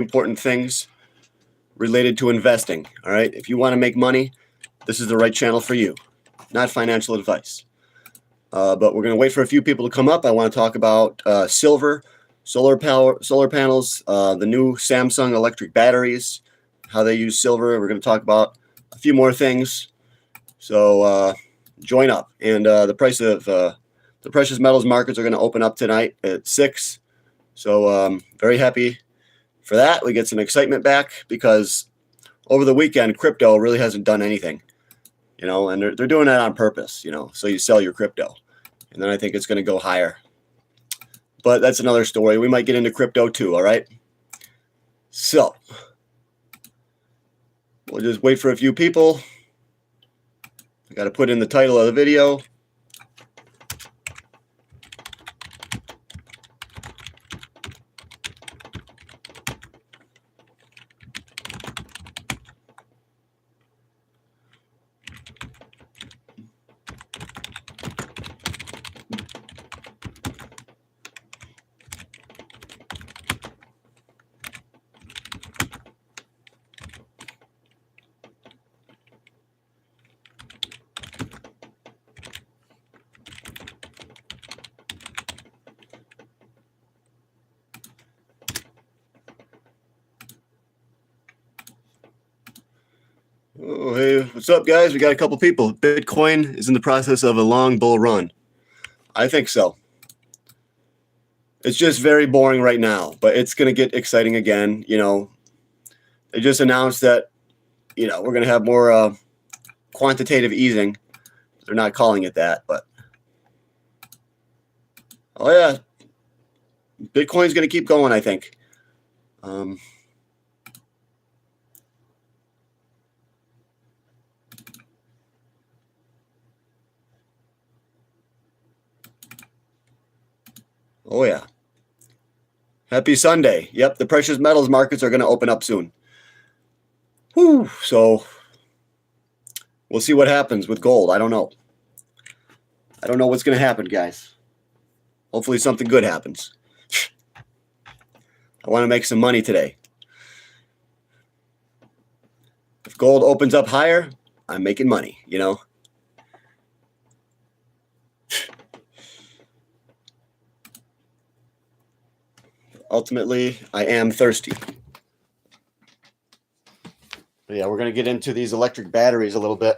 important things related to investing. All right. If you want to make money, this is the right channel for you, not financial advice. But we're going to wait for a few people to come up. I want to talk about silver, solar panels, the new Samsung electric batteries, how they use silver. We're going to talk about a few more things. So join up. And the price of the precious metals markets are going to open up tonight at 6. So very happy for that. We get some excitement back because over the weekend, crypto really hasn't done anything, and they're doing that on purpose, so you sell your crypto. And then I think it's going to go higher. But that's another story. We might get into crypto too, all right? So we'll just wait for a few people. I got to put in the title of the video. Oh, hey, what's up, guys? We got a couple people. Bitcoin is in the process of a long bull run. I think so. It's just very boring right now, but it's going to get exciting again. They just announced that, we're going to have more quantitative easing. They're not calling it that, but oh yeah, Bitcoin's going to keep going, I think. Oh yeah. Happy Sunday. Yep, the precious metals markets are going to open up soon. Whew, so we'll see what happens with gold. I don't know. I don't know what's going to happen, guys. Hopefully something good happens. I want to make some money today. If gold opens up higher, I'm making money, Ultimately, I am thirsty. But yeah, we're going to get into these electric batteries a little bit.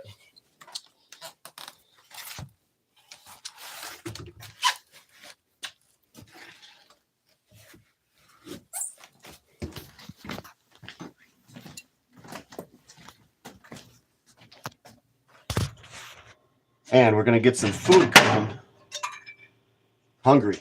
And we're going to get some food coming. Hungry.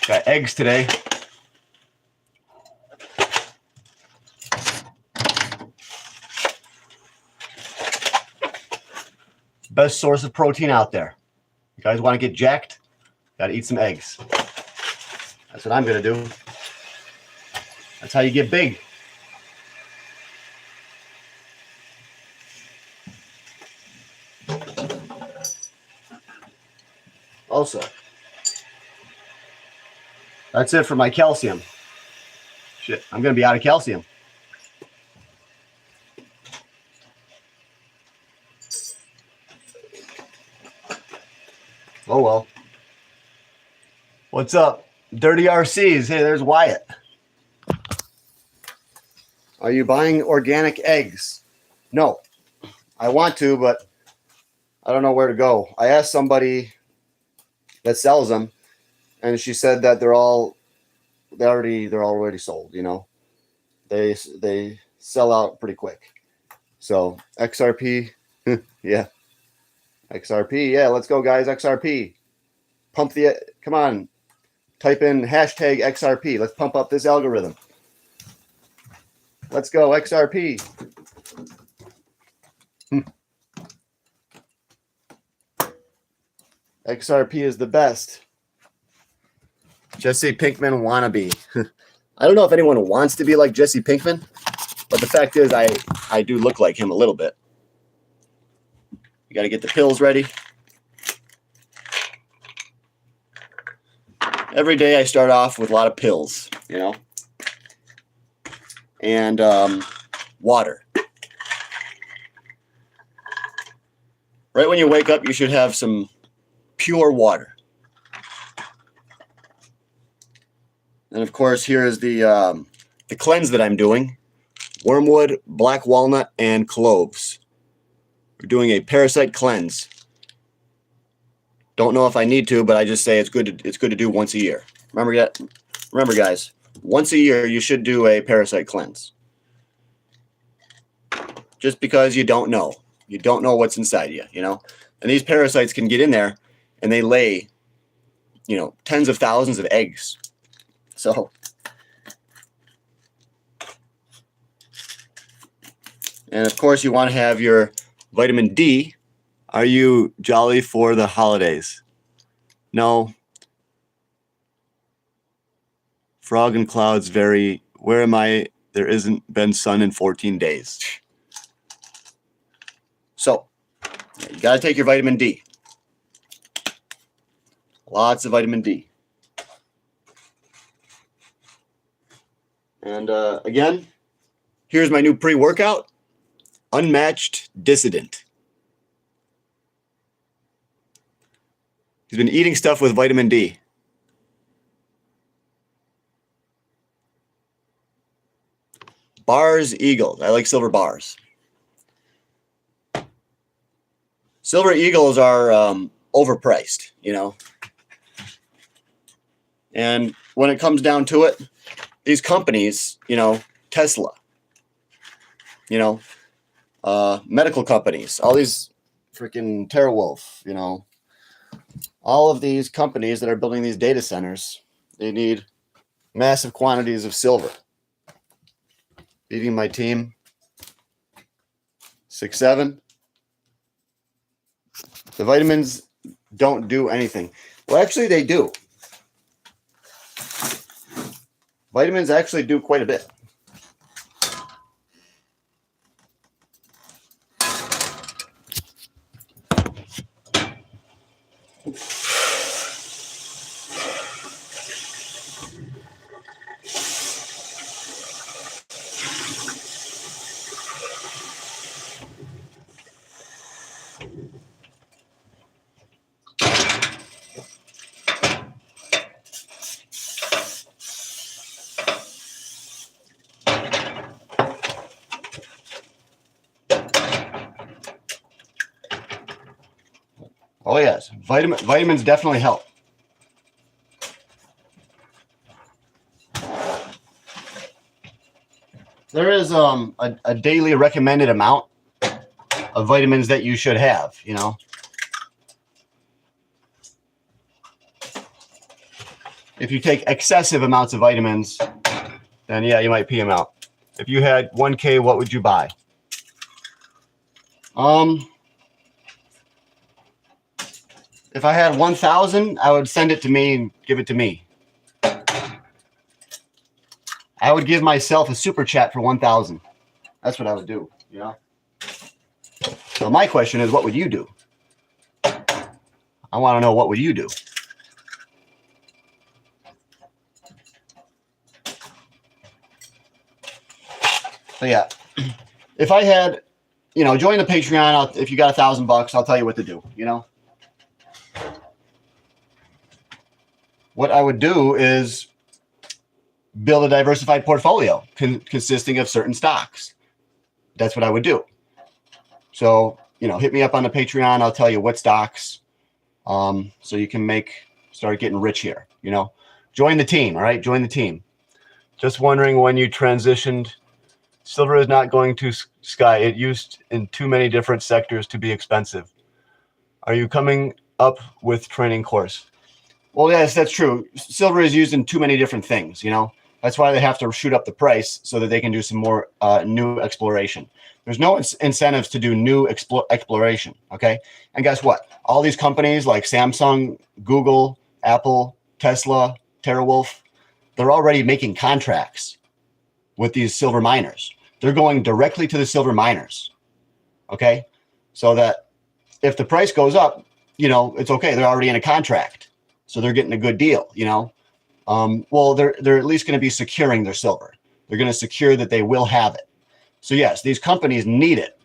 Got eggs today. Best source of protein out there. You guys want to get jacked? Got to eat some eggs. That's what I'm going to do. That's how you get big. Also, that's it for my calcium. Shit, I'm going to be out of calcium. Oh well. What's up? Dirty RCs. Hey, there's Wyatt. Are you buying organic eggs? No. I want to, but I don't know where to go. I asked somebody that sells them, and she said that they're already sold, you know. They sell out pretty quick. So, XRP, yeah. XRP, yeah, let's go guys, XRP. Come on. Type in hashtag XRP. Let's pump up this algorithm. Let's go, XRP. XRP is the best. Jesse Pinkman wannabe. I don't know if anyone wants to be like Jesse Pinkman, but the fact is I do look like him a little bit. You got to get the pills ready. Every day I start off with a lot of pills, you know, and water. Right when you wake up, you should have some pure water. And of course, here is the cleanse that I'm doing. Wormwood, black walnut, and cloves. We're doing a parasite cleanse. Don't know if I need to, but I just say it's good to do once a year. Remember guys, once a year you should do a parasite cleanse. Just because you don't know. You don't know what's inside you, you know? And these parasites can get in there and they lay, you know, tens of thousands of eggs. So and of course you want to have your vitamin D. Are you jolly for the holidays? No. Frog and clouds vary. Where am I? There isn't been sun in 14 days. So, you got to take your vitamin D. Lots of vitamin D. And again, here's my new pre-workout. Unmatched Dissident. He's been eating stuff with vitamin D. Bars Eagles. I like silver bars. Silver Eagles are overpriced, you know. And when it comes down to it, these companies, you know, Tesla, you know, medical companies, all these freaking TeraWolf, you know, all of these companies that are building these data centers, they need massive quantities of silver. Beating my team 6-7. The vitamins don't do anything. Well, actually, they do. Vitamins actually do quite a bit. Oh yes, vitamins definitely help. There is a daily recommended amount of vitamins that you should have, you know. If you take excessive amounts of vitamins, then yeah, you might pee them out. If you had 1K, what would you buy? If I had 1,000, I would send it to me and give it to me. I would give myself a super chat for 1,000. That's what I would do, you know? So my question is, what would you do? I want to know, what would you do? So yeah, if I had, you know, join the Patreon. If you got $1,000, I'll tell you what to do, you know? What I would do is build a diversified portfolio consisting of certain stocks. That's what I would do. So, you know, hit me up on the Patreon. I'll tell you what stocks, so you can start getting rich here, you know. Join the team, all right? Join the team. Just wondering when you transitioned. Silver is not going to sky. It used in too many different sectors to be expensive. Are you coming up with training course? Well, yes, that's true. Silver is used in too many different things, you know. That's why they have to shoot up the price so that they can do some more new exploration. There's no incentives to do new exploration, okay? And guess what? All these companies like Samsung, Google, Apple, Tesla, TeraWulf, they're already making contracts with these silver miners. They're going directly to the silver miners, okay? So that if the price goes up, you know, it's okay. They're already in a contract. So they're getting a good deal, you know? Well, they're at least going to be securing their silver. They're going to secure that they will have it. So yes, these companies need it,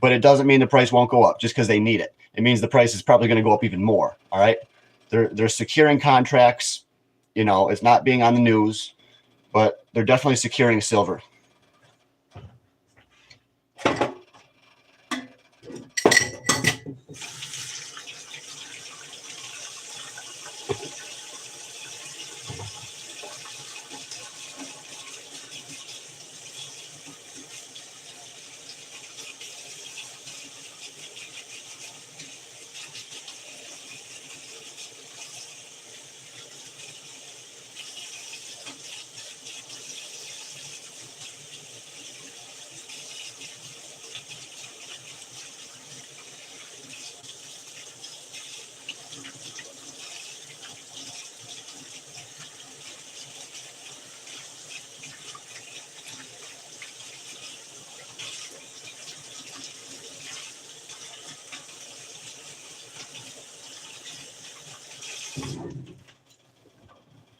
but it doesn't mean the price won't go up just because they need it. It means the price is probably going to go up even more. All right. They're securing contracts. You know, it's not being on the news, but they're definitely securing silver.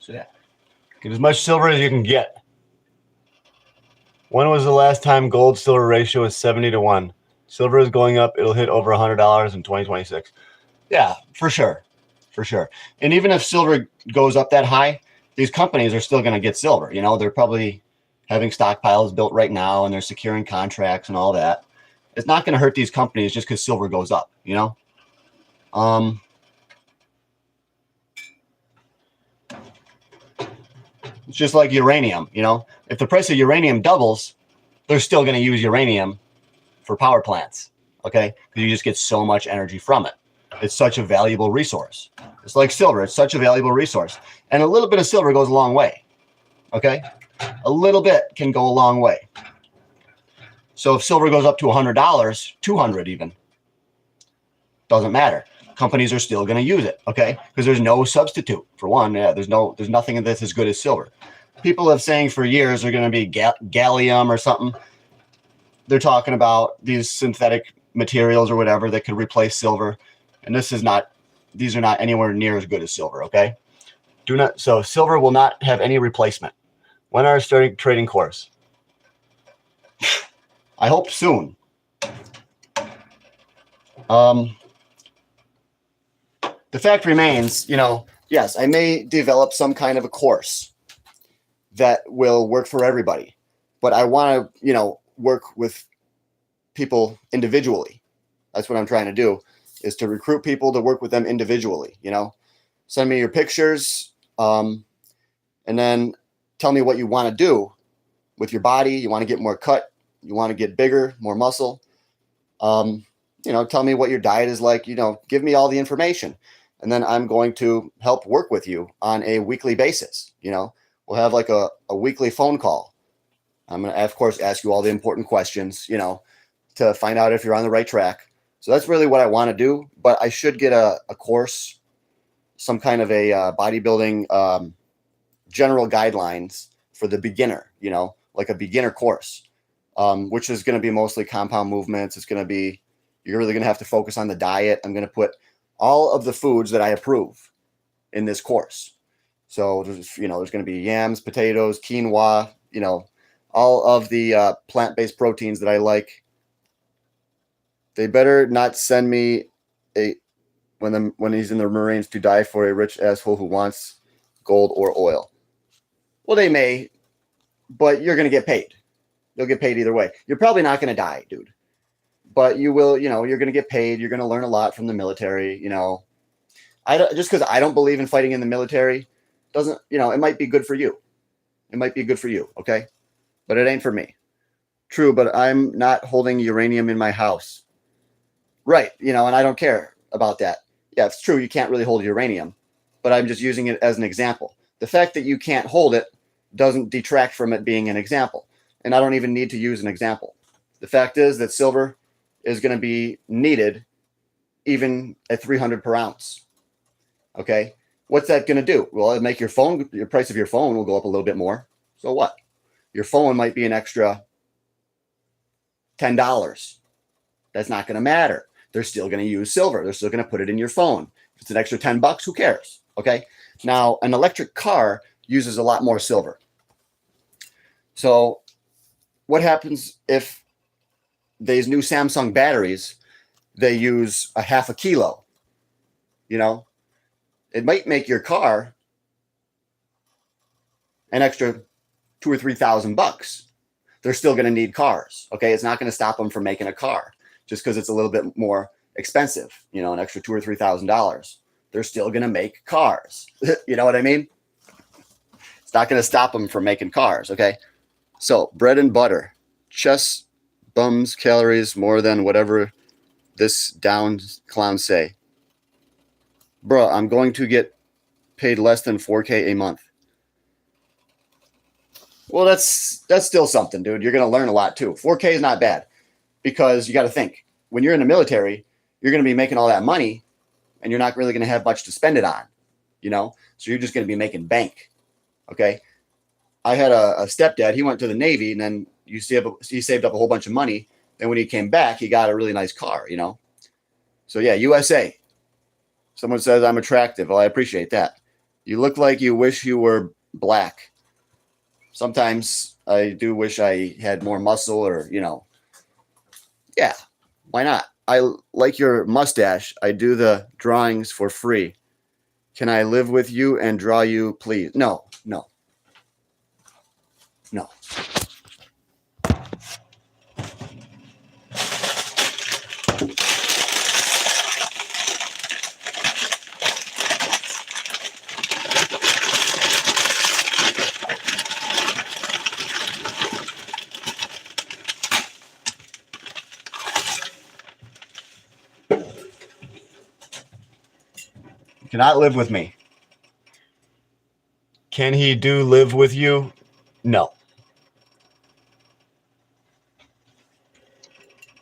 So yeah, get as much silver as you can get. When was the last time gold silver ratio was 70-1? Silver is going up. It'll hit over $100 in 2026. Yeah, for sure. For sure. And even if silver goes up that high, these companies are still going to get silver. You know, they're probably having stockpiles built right now and they're securing contracts and all that. It's not going to hurt these companies just because silver goes up, you know? It's just like uranium, you know? If the price of uranium doubles, they're still going to use uranium for power plants, okay? Because you just get so much energy from it. It's such a valuable resource. It's like silver. It's such a valuable resource. And a little bit of silver goes a long way, okay? A little bit can go a long way. So if silver goes up to $100, $200 even, doesn't matter. Companies are still going to use it, okay? Because there's no substitute. For one, yeah, there's nothing that's as good as silver. People have saying for years they're going to be gallium or something. They're talking about these synthetic materials or whatever that could replace silver, and these are not anywhere near as good as silver, okay? So silver will not have any replacement. When are you starting trading course? I hope soon. The fact remains, you know, yes, I may develop some kind of a course that will work for everybody, but I want to, you know, work with people individually. That's what I'm trying to do, is to recruit people to work with them individually, you know. Send me your pictures, and then tell me what you want to do with your body. You want to get more cut, you want to get bigger, more muscle. You know, tell me what your diet is like, you know, give me all the information. and then I'm going to help work with you on a weekly basis. We'll have like a weekly phone call. I'm going to, of course, ask you all the important questions, to find out if you're on the right track. So that's really what I want to do. But I should get a course, some kind of a bodybuilding general guidelines for the beginner, like a beginner course, which is going to be mostly compound movements. It's going to be, you're really going to have to focus on the diet. I'm going to put all of the foods that I approve in this course. So there's going to be yams, potatoes, quinoa, all of the plant-based proteins that I like. They better not send me when he's in the Marines to die for a rich asshole who wants gold or oil. Well, they may, but you're going to get paid. You'll get paid either way. You're probably not going to die, dude. But you will, you're going to get paid. You're going to learn a lot from the military, just because I don't believe in fighting in the military doesn't, it might be good for you. It might be good for you, okay? But it ain't for me. True, but I'm not holding uranium in my house. Right, and I don't care about that. Yeah, it's true, you can't really hold uranium, but I'm just using it as an example. The fact that you can't hold it doesn't detract from it being an example. And I don't even need to use an example. The fact is that silver is going to be needed even at 300 per ounce. Okay? What's that going to do? Well, it'll make your price of your phone will go up a little bit more. So what? Your phone might be an extra $10. That's not going to matter. They're still going to use silver. They're still going to put it in your phone. If it's an extra $10, who cares? Okay? Now, an electric car uses a lot more silver. So what happens if these new Samsung batteries, they use a half a kilo? It might make your car an extra $2,000 or $3,000. They're still going to need cars. Okay, it's not going to stop them from making a car just because it's a little bit more expensive. An extra $2,000 or $3,000. They're still going to make cars. You know what I mean? It's not going to stop them from making cars. Okay, so bread and butter, chest bums calories more than whatever this down clown say. Bro, I'm going to get paid less than $4K a month. Well, that's still something, dude. You're going to learn a lot too. 4K is not bad because you got to think when you're in the military, you're going to be making all that money and you're not really going to have much to spend it on, so you're just going to be making bank. Okay. I had a stepdad. He went to the Navy and then he saved up a whole bunch of money. And when he came back, he got a really nice car, So yeah, USA. Someone says I'm attractive. Well, I appreciate that. You look like you wish you were black. Sometimes I do wish I had more muscle or, yeah, why not? I like your mustache. I do the drawings for free. Can I live with you and draw you, please? No. Cannot live with me. Can he live with you? No.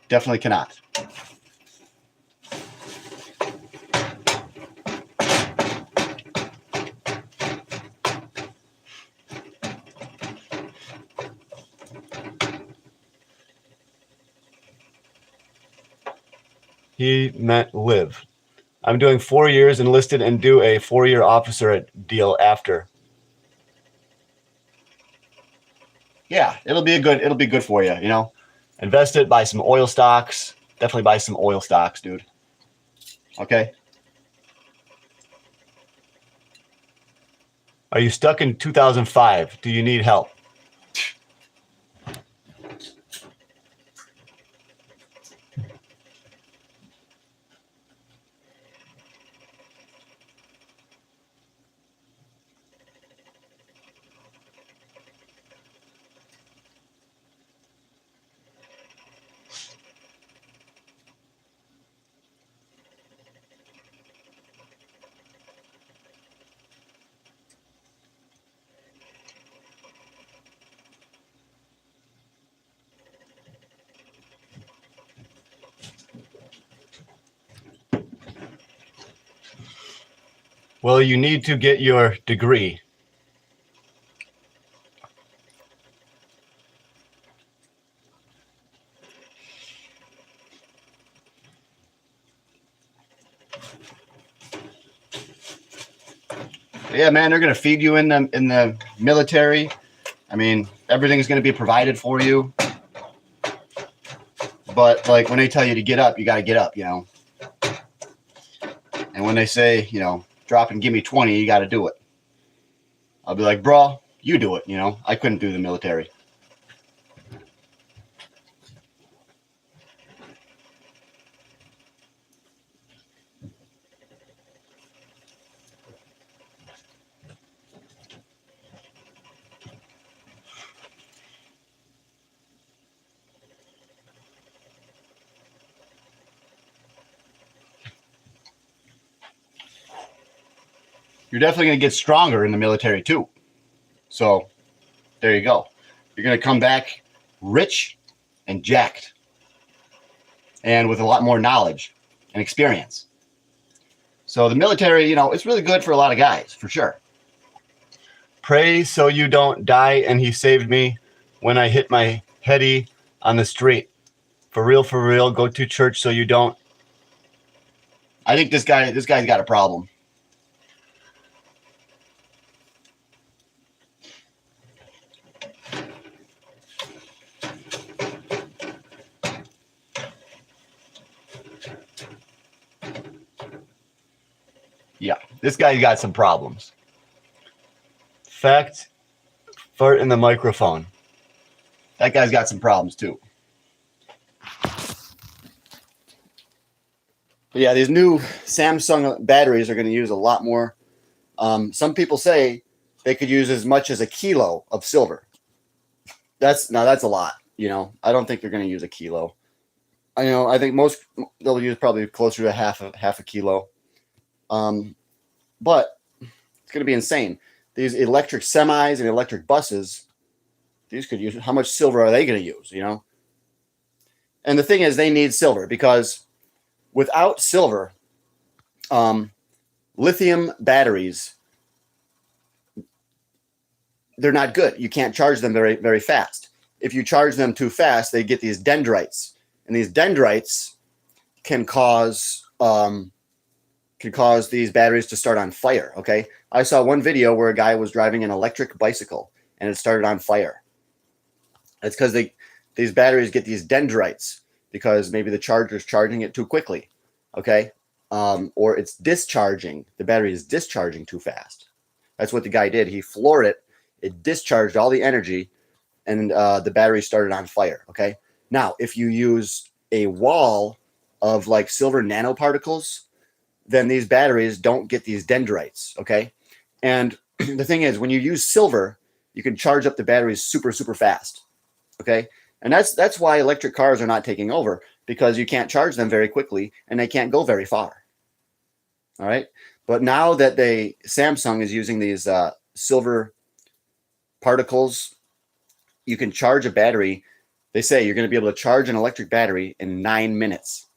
Definitely cannot. He meant live. I'm doing 4 years enlisted and do a 4-year officer deal after. Yeah, it'll be good for you, Invest it, buy some oil stocks. Definitely buy some oil stocks, dude. Okay? Are you stuck in 2005? Do you need help? Well, you need to get your degree. Yeah, man, they're gonna feed you in the military. I mean, everything's gonna be provided for you. But like when they tell you to get up, you gotta get up, you know. And when they say, you know, drop and give me 20, you gotta do it. I'll be like, bro, you do it, you know. I couldn't do the military. You're definitely gonna get stronger in the military too. So there you go. You're gonna come back rich and jacked, and with a lot more knowledge and experience. So the military, you know, it's really good for a lot of guys, for sure. Pray so you don't die, and he saved me when I hit my heady on the street. For real, go to church so you don't. I think this guy's got a problem. Yeah, this guy's got some problems. Fact, fart in the microphone. That guy's got some problems too. But yeah, these new Samsung batteries are going to use a lot more. Some people say they could use as much as a kilo of silver. That's a lot. You know, I don't think they're going to use a kilo. I think most they'll use probably closer to half a kilo. But it's going to be insane. These electric semis and electric buses, these could use, how much silver are they going to use, you know? And the thing is, they need silver because without silver, lithium batteries, they're not good. You can't charge them very, very fast. If you charge them too fast, they get these dendrites. And these dendrites can cause these batteries to start on fire, okay? I saw one video where a guy was driving an electric bicycle and it started on fire. It's because these batteries get these dendrites because maybe the charger's charging it too quickly, okay? Or it's discharging. The battery is discharging too fast. That's what the guy did. He floored it. It discharged all the energy, and the battery started on fire, okay? Now, if you use a wall of like silver nanoparticles, then these batteries don't get these dendrites, okay? And the thing is, when you use silver, you can charge up the batteries super, super fast, okay? And that's why electric cars are not taking over, because you can't charge them very quickly and they can't go very far, all right? But now that Samsung is using these silver particles, you can charge a battery. They say you're going to be able to charge an electric battery in 9 minutes.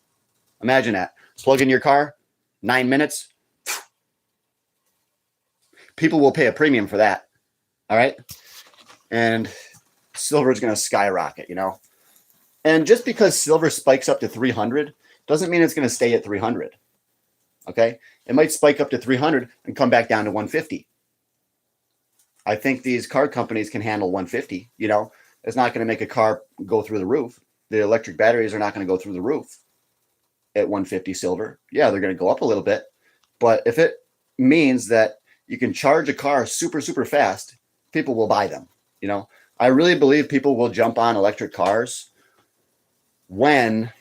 Imagine that. Plug in your car, 9 minutes. People will pay a premium for that. All right. And silver is going to skyrocket, you know. And just because silver spikes up to 300 doesn't mean it's going to stay at 300. Okay. It might spike up to 300 and come back down to 150. I think these car companies can handle 150, you know. It's not going to make a car go through the roof. The electric batteries are not going to go through the roof at 150 silver. Yeah, they're going to go up a little bit. But if it means that you can charge a car super, super fast, people will buy them, you know. I really believe people will jump on electric cars when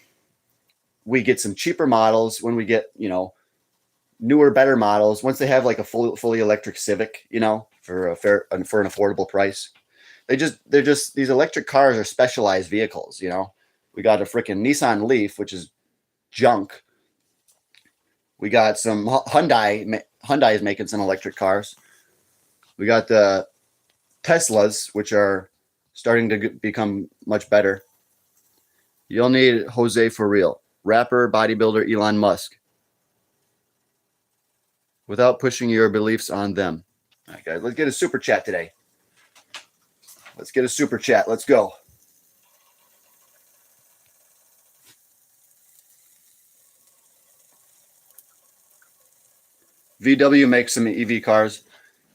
we get some cheaper models, when we get, you know, newer, better models, once they have like a fully electric Civic, you know, for an affordable price. They're just these electric cars are specialized vehicles, you know. We got a freaking Nissan Leaf, which is junk. We got some Hyundai is making some electric cars. We got the Teslas, which are starting to become much better. You'll need Jose for real. Rapper, bodybuilder, Elon Musk. without pushing your beliefs on them. All right, guys, let's get a super chat today. Let's get a super chat. Let's go. VW makes some EV cars.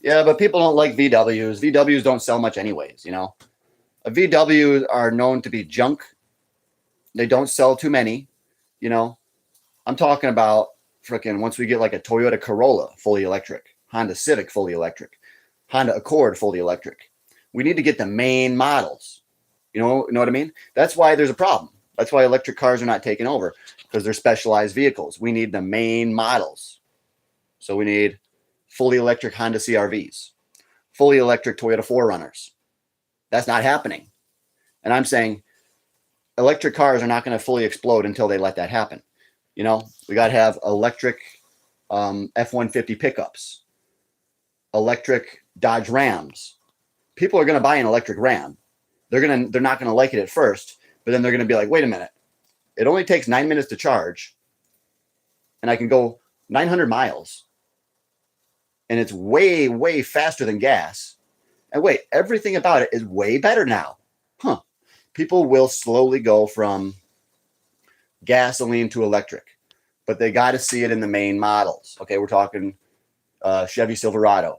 Yeah, but people don't like VWs. VWs don't sell much anyways, you know. VWs are known to be junk. They don't sell too many, you know. I'm talking about freaking once we get like a Toyota Corolla fully electric, Honda Civic fully electric, Honda Accord fully electric. We need to get the main models. You know what I mean? That's why there's a problem. That's why electric cars are not taking over, because they're specialized vehicles. We need the main models. So we need fully electric Honda CRVs, fully electric Toyota 4Runners. That's not happening. And I'm saying electric cars are not going to fully explode until they let that happen. You know, we got to have electric F-150 pickups, electric Dodge Rams. People are going to buy an electric Ram. They're not going to like it at first, but then they're going to be like, wait a minute. It only takes 9 minutes to charge, and I can go 900 miles. And it's way, way faster than gas. And wait, everything about it is way better now. Huh. People will slowly go from gasoline to electric, but they got to see it in the main models. Okay, we're talking Chevy Silverado,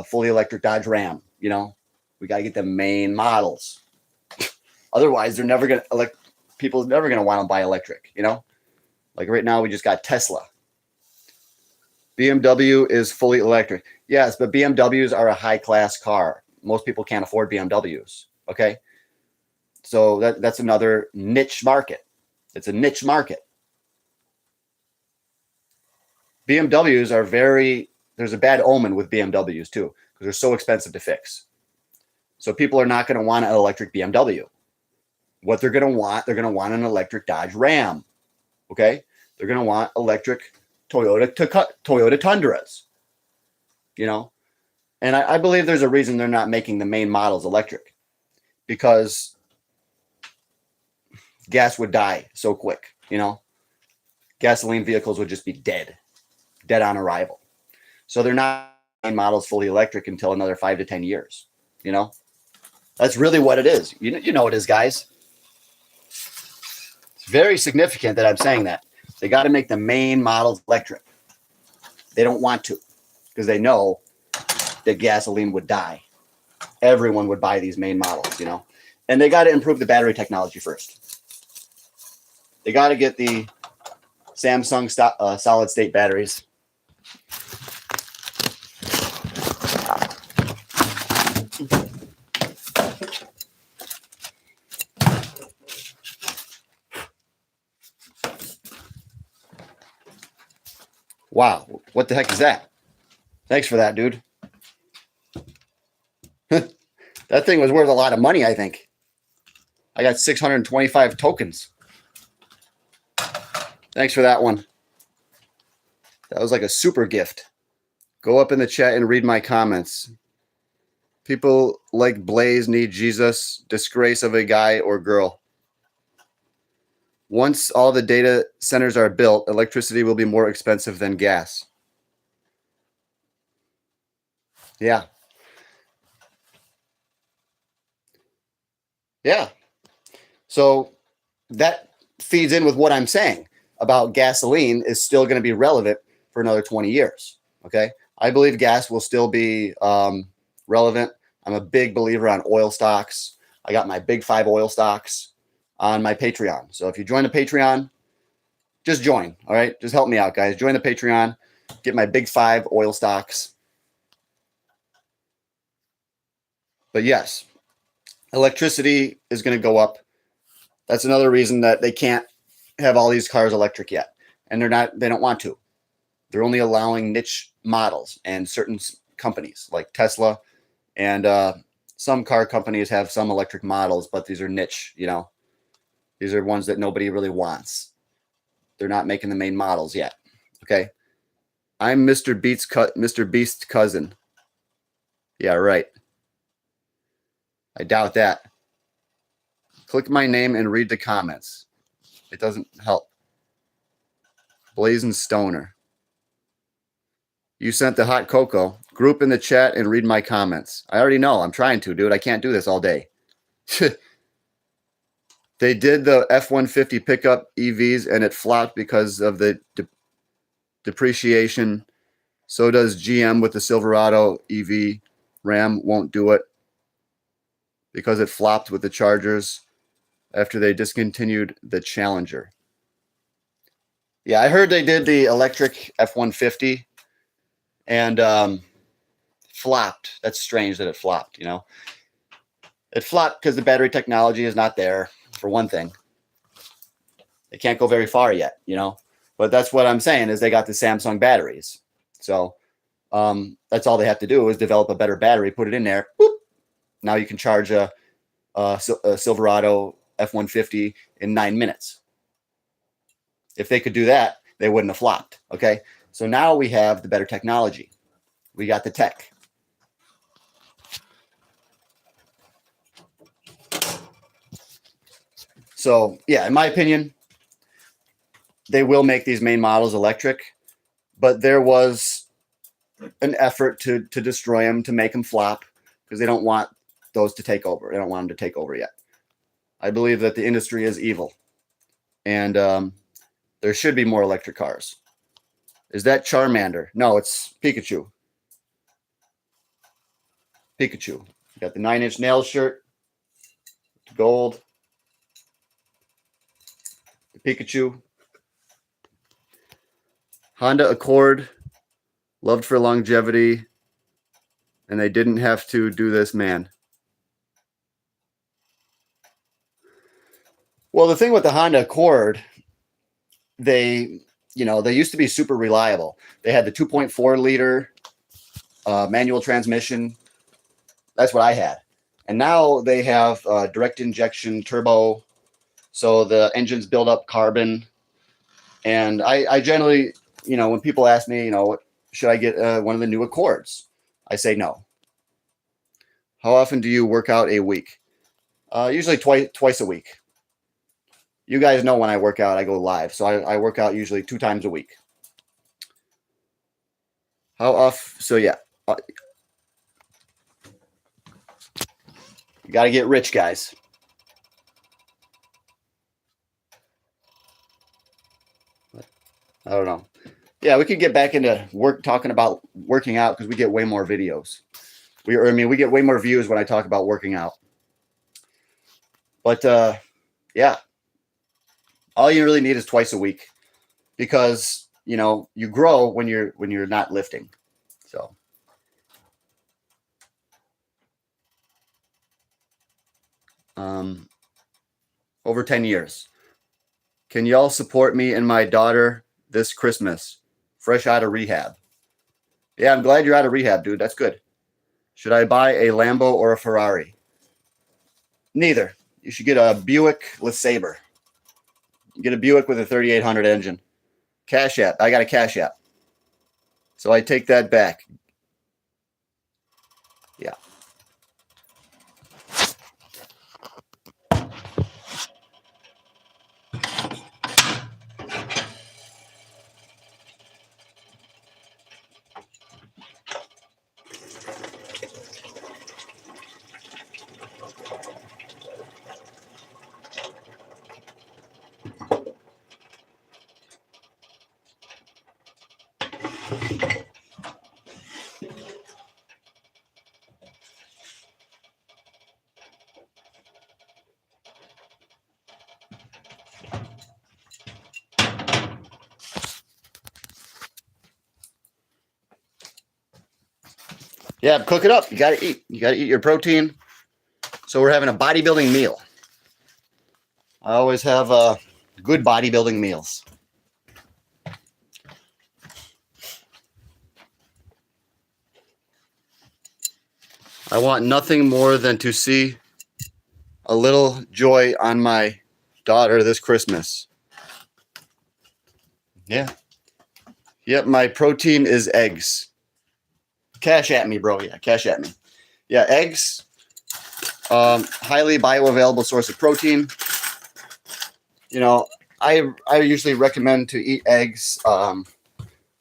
fully electric Dodge Ram. You know, we got to get the main models. Otherwise, they're never going to people's never going to want to buy electric. You know, like right now we just got Tesla. BMW is fully electric. Yes, but BMWs are a high-class car. Most people can't afford BMWs, okay? So that's another niche market. It's a niche market. BMWs are there's a bad omen with BMWs too, because they're so expensive to fix. So people are not going to want an electric BMW. What they're going to want an electric Dodge Ram, okay? They're going to want electric Toyota Tundras, you know, and I believe there's a reason they're not making the main models electric, because gas would die so quick, you know, gasoline vehicles would just be dead on arrival. So they're not making models fully electric until another 5 to 10 years, you know, that's really what it is. You know, it is, guys. It's very significant that I'm saying that. They got to make the main models electric. They don't want to, because they know that gasoline would die. Everyone would buy these main models, you know. And they got to improve the battery technology first. They got to get the Samsung solid state batteries. Wow, what the heck is that? Thanks for that, dude. That thing was worth a lot of money, I think. I got 625 tokens. Thanks for that one. That was like a super gift. Go up in the chat and read my comments. People like Blaze need Jesus, disgrace of a guy or girl. Once all the data centers are built, electricity will be more expensive than gas. Yeah. Yeah. So that feeds in with what I'm saying about gasoline is still going to be relevant for another 20 years. Okay. I believe gas will still be relevant. I'm a big believer on oil stocks. I got my big 5 oil stocks on my Patreon. So if you join the Patreon, just join. All right. Just help me out, guys. Join the Patreon. Get my big 5 oil stocks. But yes, electricity is going to go up. That's another reason that they can't have all these cars electric yet. And they don't want to. They're only allowing niche models and certain companies like Tesla, and some car companies have some electric models, but these are niche, you know. These are ones that nobody really wants. They're not making the main models yet. Okay. I'm Mr. Beast's cousin. Yeah, right. I doubt that. Click my name and read the comments. It doesn't help. Blazing Stoner. You sent the hot cocoa. Group in the chat and read my comments. I already know. I'm trying to, dude. I can't do this all day. They did the F-150 pickup EVs and it flopped because of the depreciation. So does GM with the Silverado EV. Ram won't do it because it flopped with the Chargers after they discontinued the Challenger. Yeah, I heard they did the electric F-150 and flopped. That's strange that it flopped, you know. It flopped because the battery technology is not there, for one thing. They can't go very far yet, you know. But that's what I'm saying is they got the Samsung batteries. So that's all they have to do is develop a better battery, put it in there. Boop. Now you can charge a Silverado F-150 in 9 minutes. If they could do that, they wouldn't have flopped. Okay, so now we have the better technology. We got the tech. So yeah, in my opinion, they will make these main models electric, but there was an effort to destroy them, to make them flop, because they don't want those to take over. They don't want them to take over yet. I believe that the industry is evil, and there should be more electric cars. Is that Charmander? No, it's Pikachu. Pikachu. You got the 9-inch nail shirt, gold, the Pikachu. Honda Accord, loved for longevity, and they didn't have to do this, man. Well, the thing with the Honda Accord, they used to be super reliable. They had the 2.4 liter manual transmission. That's what I had. And now they have direct injection turbo. So the engines build up carbon. And I generally, when people ask me, should I get one of the new Accords? I say no. How often do you work out a week? Usually twice a week. You guys know when I work out, I go live. So I work out usually 2 times a week. How often? So yeah. You got to get rich, guys. I don't know. Yeah, we could get back into talking about working out because we get way more videos. We get way more views when I talk about working out. But yeah. All you really need is twice a week because, you grow when you're not lifting. So over 10 years. Can y'all support me and my daughter this Christmas? Fresh out of rehab. Yeah, I'm glad you're out of rehab, dude. That's good. Should I buy a Lambo or a Ferrari? Neither. You should get a Buick LeSabre. Get a Buick with a 3800 engine. CASHAPP. I got a CASHAPP. So I take that back. Yeah. Yeah, cook it up. You got to eat. You got to eat your protein. So we're having a bodybuilding meal. I always have good bodybuilding meals. I want nothing more than to see a little joy on my daughter this Christmas. Yeah. Yep, my protein is eggs. Cash at me, bro. Yeah, cash at me. Yeah, eggs. Highly bioavailable source of protein. I usually recommend to eat eggs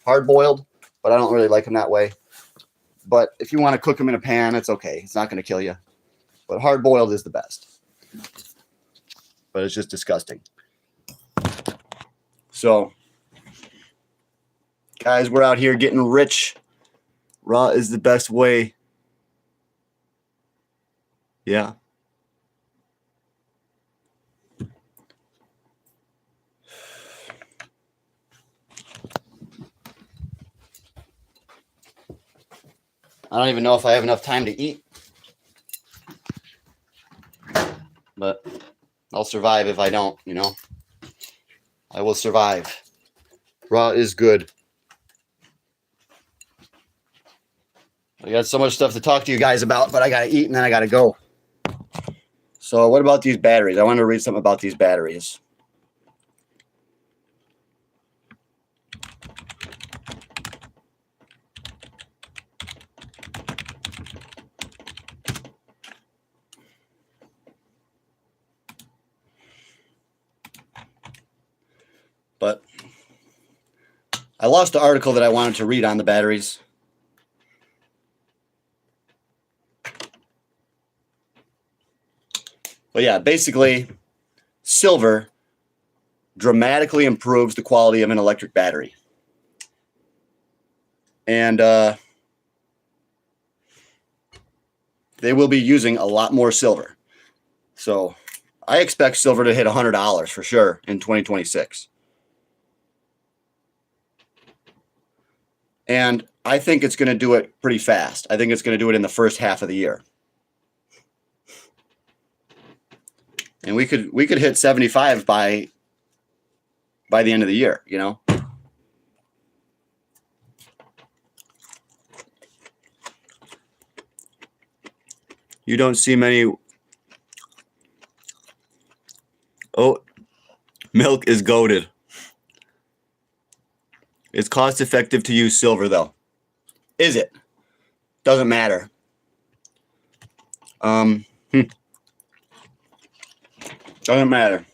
hard-boiled, but I don't really like them that way. But if you want to cook them in a pan, it's okay. It's not going to kill you. But hard-boiled is the best. But it's just disgusting. So, guys, we're out here getting rich. Raw is the best way. Yeah. I don't even know if I have enough time to eat. But I'll survive if I don't, you know. I will survive. Raw is good. I got so much stuff to talk to you guys about, but I got to eat and then I got to go. So what about these batteries? I want to read something about these batteries. But I lost the article that I wanted to read on the batteries. But yeah, basically, silver dramatically improves the quality of an electric battery. And they will be using a lot more silver. So I expect silver to hit $100 for sure in 2026. And I think it's going to do it pretty fast. I think it's going to do it in the first half of the year. And we could hit 75 by the end of the year, you know. You don't see many. Oh, milk is goated. It's cost effective to use silver though. Is it? Doesn't matter. Doesn't matter.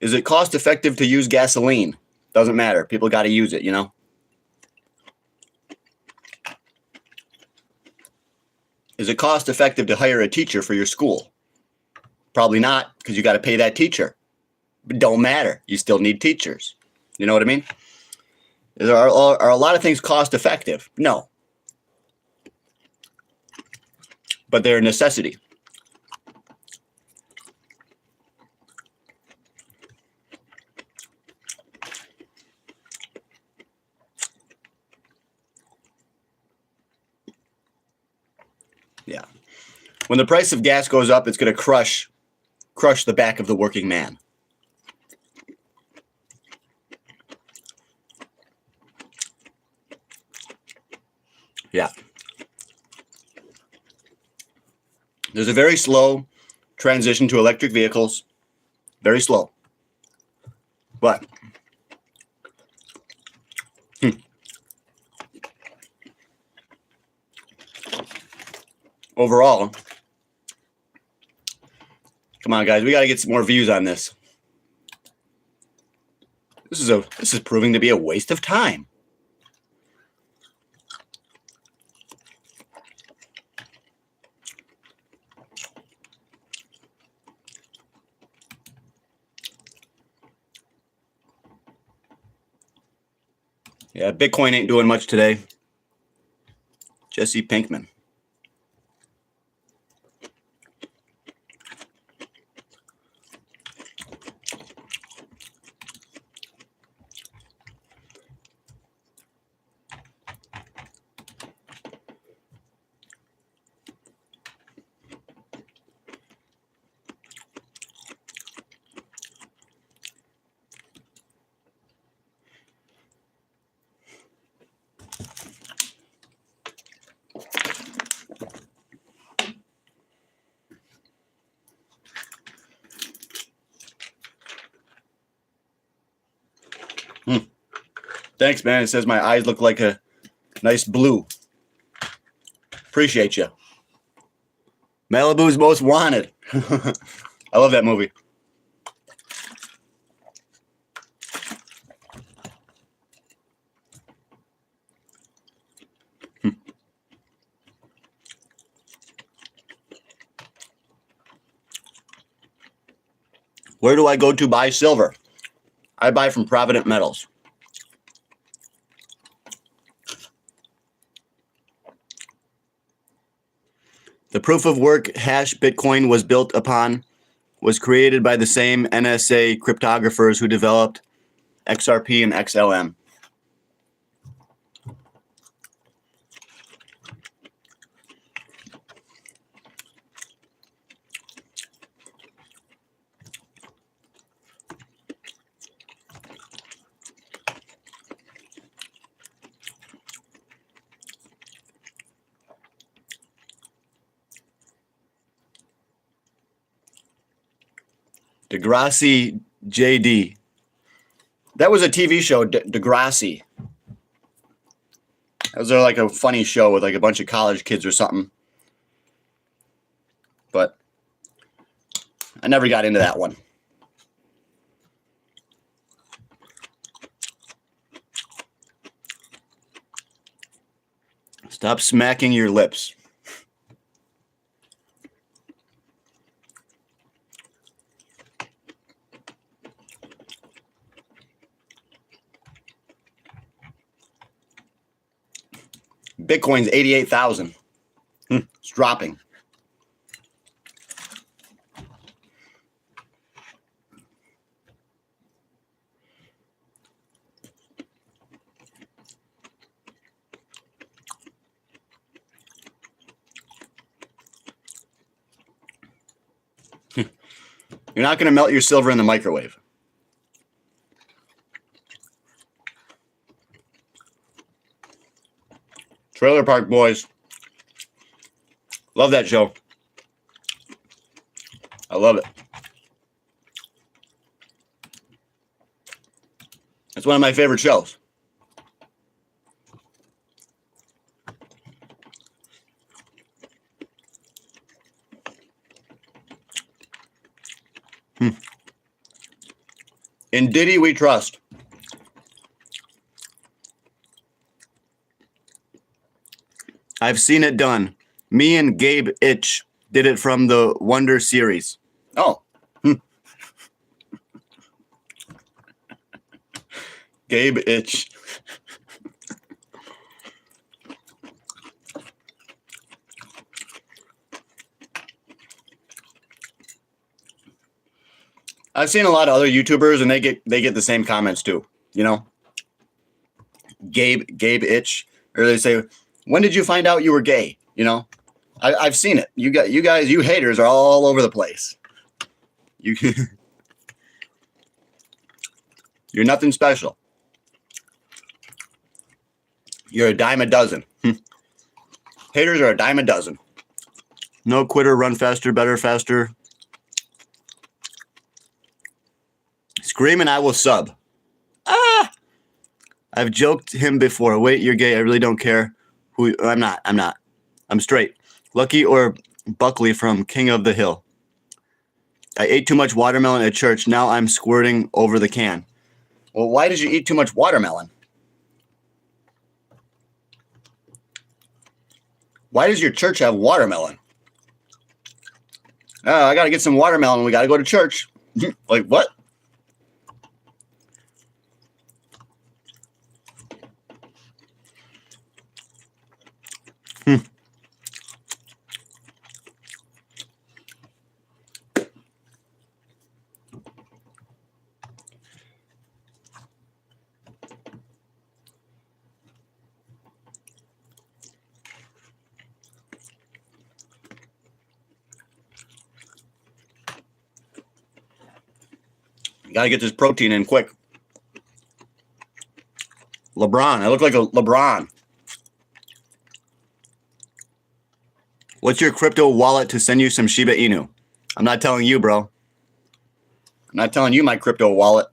Is it cost effective to use gasoline? Doesn't matter. People got to use it, you know. Is it cost effective to hire a teacher for your school? Probably not, because you got to pay that teacher. But don't matter. You still need teachers. You know what I mean? Are a lot of things cost effective? No. But they're a necessity. Yeah. When the price of gas goes up, it's going to crush the back of the working man. Yeah. There's a very slow transition to electric vehicles. Very slow. But overall, come on, guys, we got to get some more views on this. This is proving to be a waste of time. Yeah, Bitcoin ain't doing much today. Jesse Pinkman. Thanks, man. It says my eyes look like a nice blue. Appreciate you. Malibu's Most Wanted. I love that movie. Where do I go to buy silver? I buy from Provident Metals. The proof of work hash Bitcoin was built upon was created by the same NSA cryptographers who developed XRP and XLM. Degrassi JD. That was a TV show, Degrassi. That was like a funny show with like a bunch of college kids or something. But I never got into that one. Stop smacking your lips. Bitcoin's 88,000. It's dropping. You're not going to melt your silver in the microwave. Trailer Park Boys. Love that show. I love it. It's one of my favorite shows. In Diddy we trust. I've seen it done. Me and Gabe Itch did it from the Wonder series. Oh. Gabe Itch. I've seen a lot of other YouTubers and they get the same comments too, you know? Gabe Itch, or they say, when did you find out you were gay? You know, I've seen it. You guys, you haters are all over the place. You're nothing special. You're a dime a dozen. Haters are a dime a dozen. No quitter, run faster, better, faster. Scream and I will sub. Ah! I've joked him before. Wait, you're gay. I really don't care. I'm not. I'm straight. Lucky or Buckley from King of the Hill. I ate too much watermelon at church. Now I'm squirting over the can. Well, why did you eat too much watermelon? Why does your church have watermelon? Oh, I got to get some watermelon. We got to go to church. Like, what? Got to get this protein in quick. LeBron. I look like a LeBron. What's your crypto wallet to send you some Shiba Inu? I'm not telling you, bro. I'm not telling you my crypto wallet.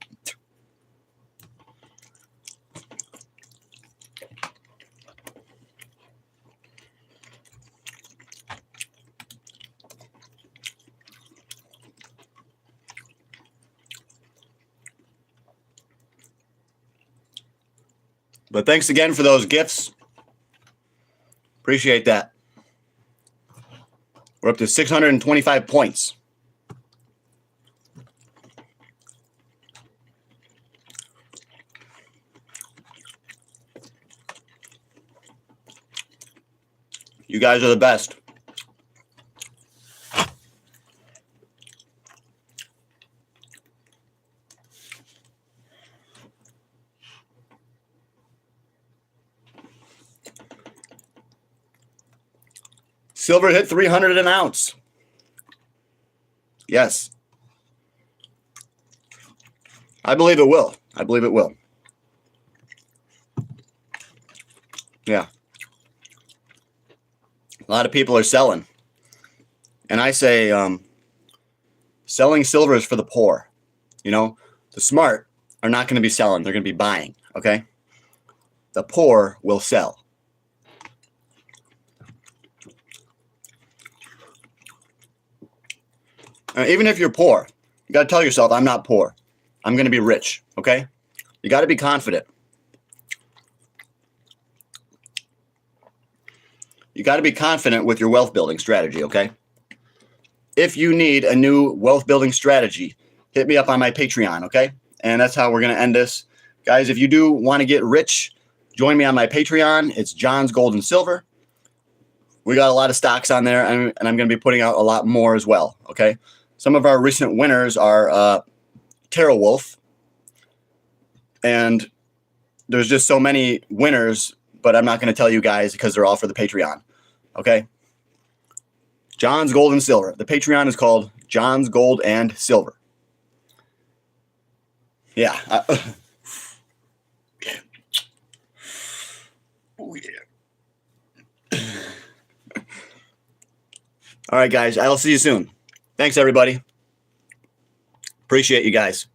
But thanks again for those gifts. Appreciate that. We're up to 625 points. You guys are the best. Silver hit 300 an ounce. Yes. I believe it will. I believe it will. Yeah. A lot of people are selling. And I say selling silver is for the poor. You know, the smart are not going to be selling. They're going to be buying, okay? The poor will sell. Even if you're poor, you got to tell yourself, I'm not poor. I'm going to be rich, okay? You got to be confident. You got to be confident with your wealth building strategy, okay? If you need a new wealth building strategy, hit me up on my Patreon, okay? And that's how we're going to end this. Guys, if you do want to get rich, join me on my Patreon. It's John's Gold and Silver. We got a lot of stocks on there, and I'm going to be putting out a lot more as well, okay? Some of our recent winners are TerraWolf, and there's just so many winners, but I'm not going to tell you guys because they're all for the Patreon, okay? John's Gold and Silver. The Patreon is called John's Gold and Silver. Yeah. Oh, yeah. All right, guys. I'll see you soon. Thanks, everybody. Appreciate you guys.